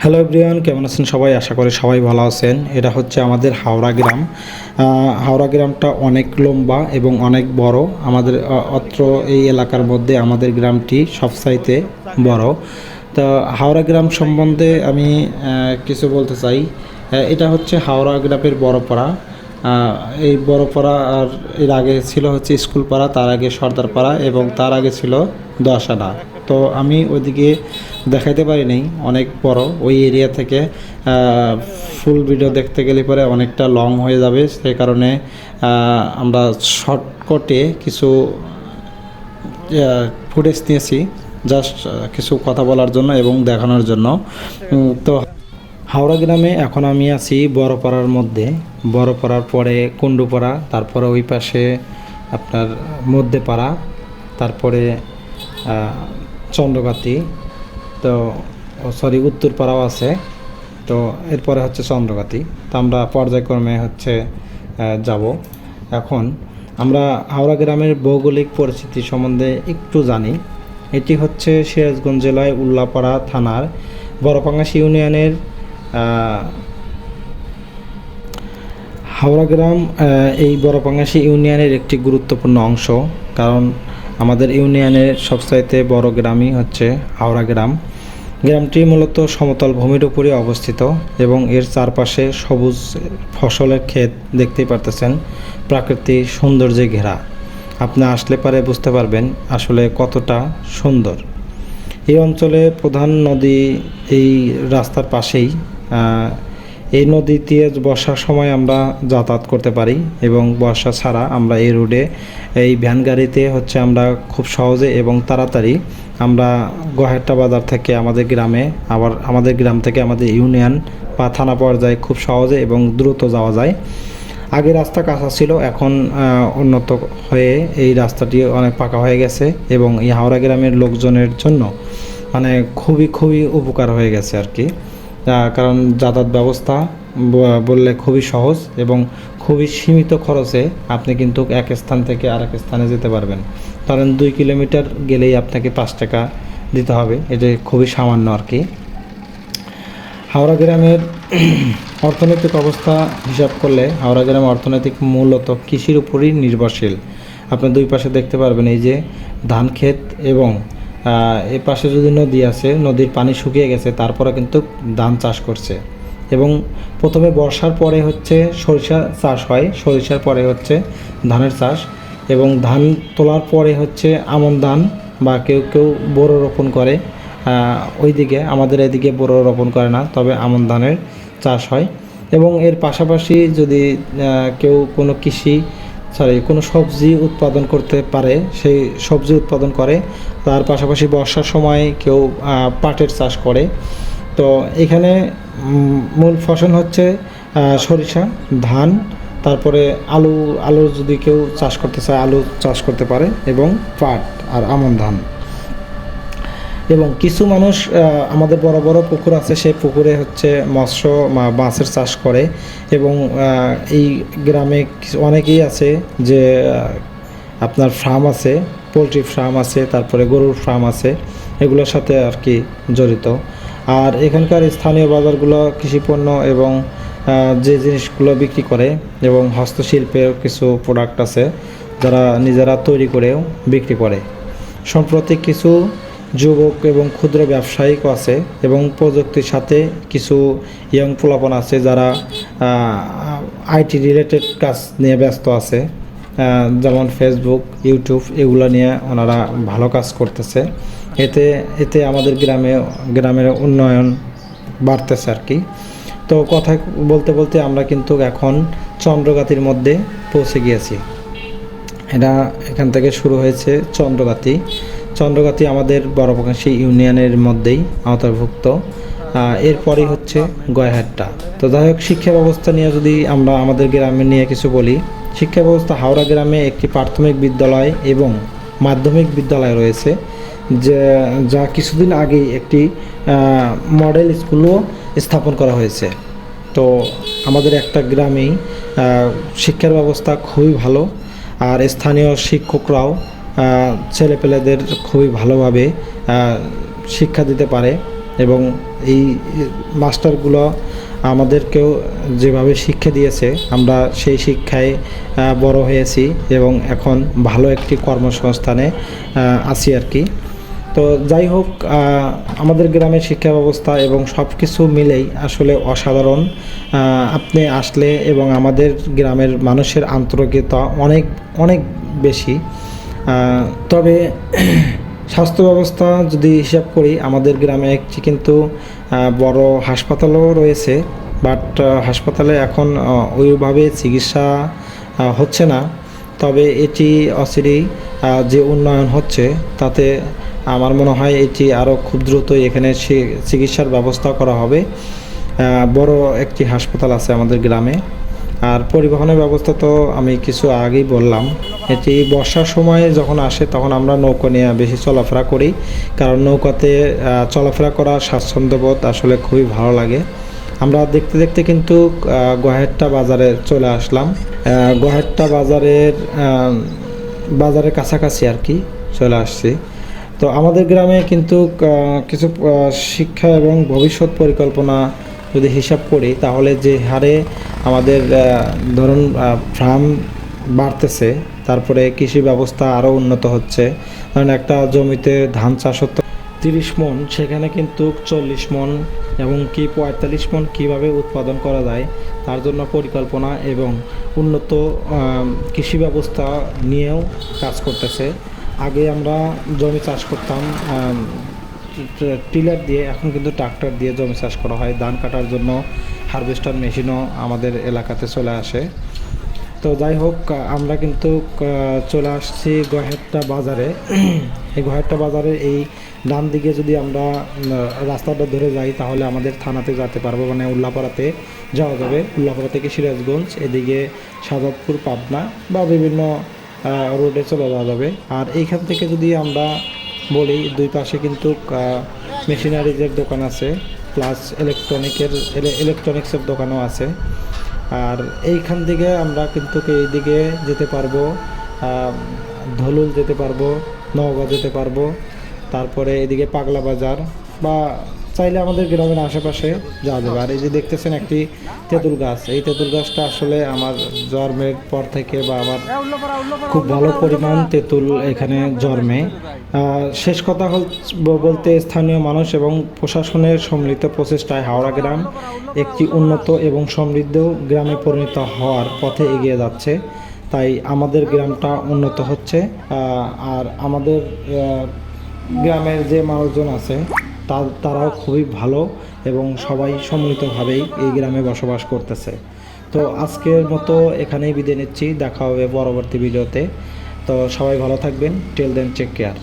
Hello everyone, কেমন আছেন সবাই? আশা করি সবাই ভালো আছেন। এটা হচ্ছে আমাদের হাওড়া গ্রাম। হাওড়া গ্রামটা অনেক লম্বা এবং অনেক বড়। আমাদের অত্র এই এলাকার মধ্যে আমাদের গ্রামটি সবচাইতে বড়। তো হাওড়া গ্রাম সম্বন্ধে আমি কিছু বলতে চাই। এটা হচ্ছে হাওড়া গ্রামের বড়পাড়া। এই বড়পাড়া আর এর আগে ছিল হচ্ছে স্কুল পাড়া, তার আগে সর্দার পাড়া এবং তার আগে ছিল দশানা। তো আমি ওইদিকে দেখাইতে পারি নাই, অনেক বড় ওই এরিয়া থেকে। ফুল ভিডিও দেখতে গেলে পরে অনেকটা লং হয়ে যাবে, সেই কারণে আমরা শর্টকটে কিছু ফুটেজ নিয়েছি, জাস্ট কিছু কথা বলার জন্য এবং দেখানোর জন্য। তো হাওড়া গ্রামে এখন আমি আছি বড়পাড়ার মধ্যে। বড়পাড়ার পরে কুণ্ডুপাড়া, তারপরে ওই পাশে আপনার মধ্যেপাড়া, তারপরে চন্দ্রগাতি, তো সরি উত্তরপাড়াও আছে। তো এরপরে হচ্ছে চন্দ্রগাতি। তো আমরা পর্যায়ক্রমে হচ্ছে যাব। এখন আমরা হাওড়া গ্রামের ভৌগোলিক পরিস্থিতি সম্বন্ধে একটু জানি। এটি হচ্ছে সিরাজগঞ্জ জেলায় উল্লাপাড়া থানার বড়পাঙ্গাশি ইউনিয়নের হাওড়া গ্রাম। এই বড়পাঙ্গাশি ইউনিয়নের একটি গুরুত্বপূর্ণ অংশ, কারণ আমাদের ইউনিয়নের সবচাইতে বড় গ্রামই হচ্ছে হাওড়া গ্রাম। গ্রামটি মূলত সমতল ভূমির উপরে অবস্থিত এবং এর চারপাশে সবুজ ফসলের ক্ষেত দেখতেই পারতেছেন, প্রাকৃতিক সৌন্দর্যে ঘেরা। আপনি আসলে পারে বুঝতে পারবেন আসলে কতটা সুন্দর। এই অঞ্চলে প্রধান নদী এই রাস্তার পাশেই। এই নদী দিয়ে বর্ষার সময় আমরা যাতায়াত করতে পারি এবং বর্ষা ছাড়া আমরা এই রোডে এই ভ্যান গাড়িতে হচ্ছে আমরা খুব সহজে এবং তাড়াতাড়ি আমরা গহেরটা বাজার থেকে আমাদের গ্রামে, আবার আমাদের গ্রাম থেকে আমাদের ইউনিয়ন বা থানা পর্যায়ে খুব সহজে এবং দ্রুত যাওয়া যায়। আগে রাস্তা কাঁচা ছিল, এখন উন্নত হয়ে এই রাস্তাটি অনেক পাকা হয়ে গেছে এবং এই হাওড়া গ্রামের লোকজনের জন্য মানে খুবই উপকার হয়ে গেছে আর কি। কারণ যাতায়াত ব্যবস্থা বললে খুবই সহজ এবং খুবই সীমিত খরচে আপনি কিন্তু এক স্থান থেকে আরেক স্থানে যেতে পারবেন। কারণ 2 কিলোমিটার গেলেই আপনাকে 5 টাকা দিতে হবে, এটা খুবই সামান্য আর কি। হাওড়া গ্রামের অর্থনৈতিক অবস্থা হিসাব করলে হাওড়া গ্রাম অর্থনৈতিক মূলত কৃষির উপরই নির্ভরশীল। আপনার দুই পাশে দেখতে পারবেন এই যে ধান ক্ষেত এবং এ পাশে যদি নদী আছে, নদীর পানি শুকিয়ে গেছে, তারপরে কিন্তু ধান চাষ করছে। এবং প্রথমে বর্ষার পরে হচ্ছে সরিষা চাষ হয়, সরিষার পরে হচ্ছে ধানের চাষ, এবং ধান তোলার পরে হচ্ছে আমন ধান বা কেউ কেউ বোরো রোপণ করে। ওইদিকে আমাদের এদিকে বোরো রোপণ করে না, তবে আমন ধানের চাষ হয়। এবং এর পাশাপাশি যদি কেউ কোনো সবজি উৎপাদন করতে পারে, সেই সবজি উৎপাদন করে। তার পাশাপাশি বর্ষার সময় কেউ পাটের চাষ করে। তো এখানে মূল ফসল হচ্ছে সরিষা, ধান, তারপরে আলু যদি কেউ চাষ করতে চায় আলু চাষ করতে পারে, এবং পাট আর আমন ধান। এবং কিছু মানুষ আমাদের বড় বড় পুকুর আছে, সেই পুকুরে হচ্ছে মৎস্য মাছের চাষ করে। এবং এই গ্রামে অনেকেই আছে যে আপনার ফার্ম আছে, পোলট্রি ফার্ম আছে, তারপরে গরুর ফার্ম আছে, এগুলোর সাথে আর কি জড়িত। আর এখানকার স্থানীয় বাজারগুলো কৃষিপণ্য এবং যে জিনিসগুলো বিক্রি করে, এবং হস্তশিল্পের কিছু প্রোডাক্ট আছে যারা নিজেরা তৈরি করেও বিক্রি করে। সম্প্রতি কিছু যুবক এবং ক্ষুদ্র ব্যবসায়িকও আছে, এবং প্রযুক্তির সাথে কিছু ইয়ং পোলাপন আছে যারা আইটি রিলেটেড কাজ নিয়ে ব্যস্ত আছে, যেমন ফেসবুক, ইউটিউব, এগুলো নিয়ে ওনারা ভালো কাজ করতেছে। এতে আমাদের গ্রামের উন্নয়ন বাড়তেছে আর কি। তো কথা বলতে বলতে আমরা কিন্তু এখন চন্দ্রগাতির মধ্যে পৌঁছে গিয়েছি। এখান থেকে শুরু হয়েছে চন্দ্রগাতি আমাদের বড়পাঙ্গাশি ইউনিয়নের মধ্যেই আওতাভুক্ত। এরপরই হচ্ছে গয়াহাট্টা। তো যাই হোক, শিক্ষা ব্যবস্থা নিয়ে যদি আমরা আমাদের গ্রামে নিয়ে কিছু বলি, শিক্ষা ব্যবস্থা হাওড়া গ্রামে একটি প্রাথমিক বিদ্যালয় এবং মাধ্যমিক বিদ্যালয় রয়েছে, যা কিছুদিন আগেই একটি মডেল স্কুলও স্থাপন করা হয়েছে। তো আমাদের একটা গ্রামেই শিক্ষার ব্যবস্থা খুবই ভালো, আর স্থানীয় শিক্ষকরাও ছেলেপেলেদের খুবই ভালোভাবে শিক্ষা দিতে পারে এবং এই মাস্টারগুলো আমাদেরকেও যেভাবে শিক্ষা দিয়েছে আমরা সেই শিক্ষায় বড় হয়েছি এবং এখন ভালো একটি কর্মসংস্থানে আছি আর কি। তো যাই হোক, আমাদের গ্রামের শিক্ষা ব্যবস্থা এবং সব কিছু মিলেই আসলে অসাধারণ। আপনি আসলে এবং আমাদের গ্রামের মানুষের আন্তরিকতা অনেক অনেক বেশি। তবে স্বাস্থ্য ব্যবস্থা যদি হিসাব করি, আমাদের গ্রামে একটি কিন্তু বড় হাসপাতালও রয়েছে, বাট হাসপাতালে এখন ওইভাবে চিকিৎসা হচ্ছে না। তবে এটি অচিরেই যে উন্নয়ন হচ্ছে তাতে আমার মনে হয় এটি আরও খুব দ্রুতই এখানে চিকিৎসার ব্যবস্থা করা হবে। বড় একটি হাসপাতাল আছে আমাদের গ্রামে। আর পরিবহনের ব্যবস্থা তো আমি কিছু আগেই বললাম। এটি বর্ষার সময় যখন আসে তখন আমরা নৌকা নিয়ে বেশি চলাফেরা করি, কারণ নৌকাতে চলাফেরা করা স্বাচ্ছন্দ্যবোধ আসলে খুবই ভালো লাগে। আমরা দেখতে দেখতে কিন্তু গহেরটা বাজারে চলে আসলাম। গহেরটা বাজারের কাছাকাছি আর কি চলে আসছি। তো আমাদের গ্রামে কিন্তু কিছু শিক্ষা এবং ভবিষ্যৎ পরিকল্পনা যদি হিসাব করি, তাহলে যে হারে আমাদের ধরুন ফার্ম বাড়তেছে, তারপরে কৃষি ব্যবস্থা আরও উন্নত হচ্ছে। কারণ একটা জমিতে ধান চাষ হতো 30 মণ, সেখানে কিন্তু 40 মণ এবং কি 45 মণ কীভাবে উৎপাদন করা যায় তার জন্য পরিকল্পনা এবং উন্নত কৃষি ব্যবস্থা নিয়েও কাজ করতেছে। আগে আমরা জমি চাষ করতাম টিলার দিয়ে, এখন কিন্তু ট্রাক্টর দিয়ে জমি চাষ করা হয়। ধান কাটার জন্য হারভেস্টার মেশিনও আমাদের এলাকাতে চলে আসে। তো যাই হোক, আমরা কিন্তু চলে আসছি গহেরটা বাজারে। এই গহেরটা বাজারে এই ডান দিকে যদি আমরা রাস্তাটা ধরে যাই তাহলে আমাদের থানাতে যেতে পারবো, মানে উল্লাপাড়াতে যাওয়া যাবে। উল্লাপাড়া থেকে সিরাজগঞ্জ, এদিকে সাজাদপুর, পাবনা বা বিভিন্ন রোডে চলে যাওয়া যাবে। আর এইখান থেকে যদি আমরা বলি, দুই পাশে কিন্তু মেশিনারিজের দোকান আছে, প্লাস ইলেকট্রনিক্সের দোকানও আছে। আর এইখান থেকে আমরা কিন্তু এইদিকে যেতে পারবো, ধলুল যেতে পারবো, নওগাঁ যেতে পারবো, তারপরে এদিকে পাগলা বাজার, বা চাইলে আমাদের গ্রামের আশেপাশে যাওয়া যাবে। আর এই যে দেখতেছেন একটি তেঁতুল গাছ, এই তেঁতুল গাছটা আসলে আমার জন্মের পর থেকে বা আমার খুব ভালো পরিমাণ তেঁতুল এখানে জন্মে। শেষ কথা বলতে, স্থানীয় মানুষ এবং প্রশাসনের সম্মিলিত প্রচেষ্টায় হাওড়া গ্রাম একটি উন্নত এবং সমৃদ্ধ গ্রামে পরিণত হওয়ার পথে এগিয়ে যাচ্ছে। তাই আমাদের গ্রামটা উন্নত হচ্ছে। আর আমাদের গ্রামের যে মানুষজন আছে তারাও খুবই ভালো এবং সবাই সম্মিলিতভাবেই এই গ্রামে বসবাস করতেছে। তো আজকের মতো এখানেই বিদায় নিচ্ছি, দেখা হবে পরবর্তী ভিডিওতে। তো সবাই ভালো থাকবেন। Till then, take care.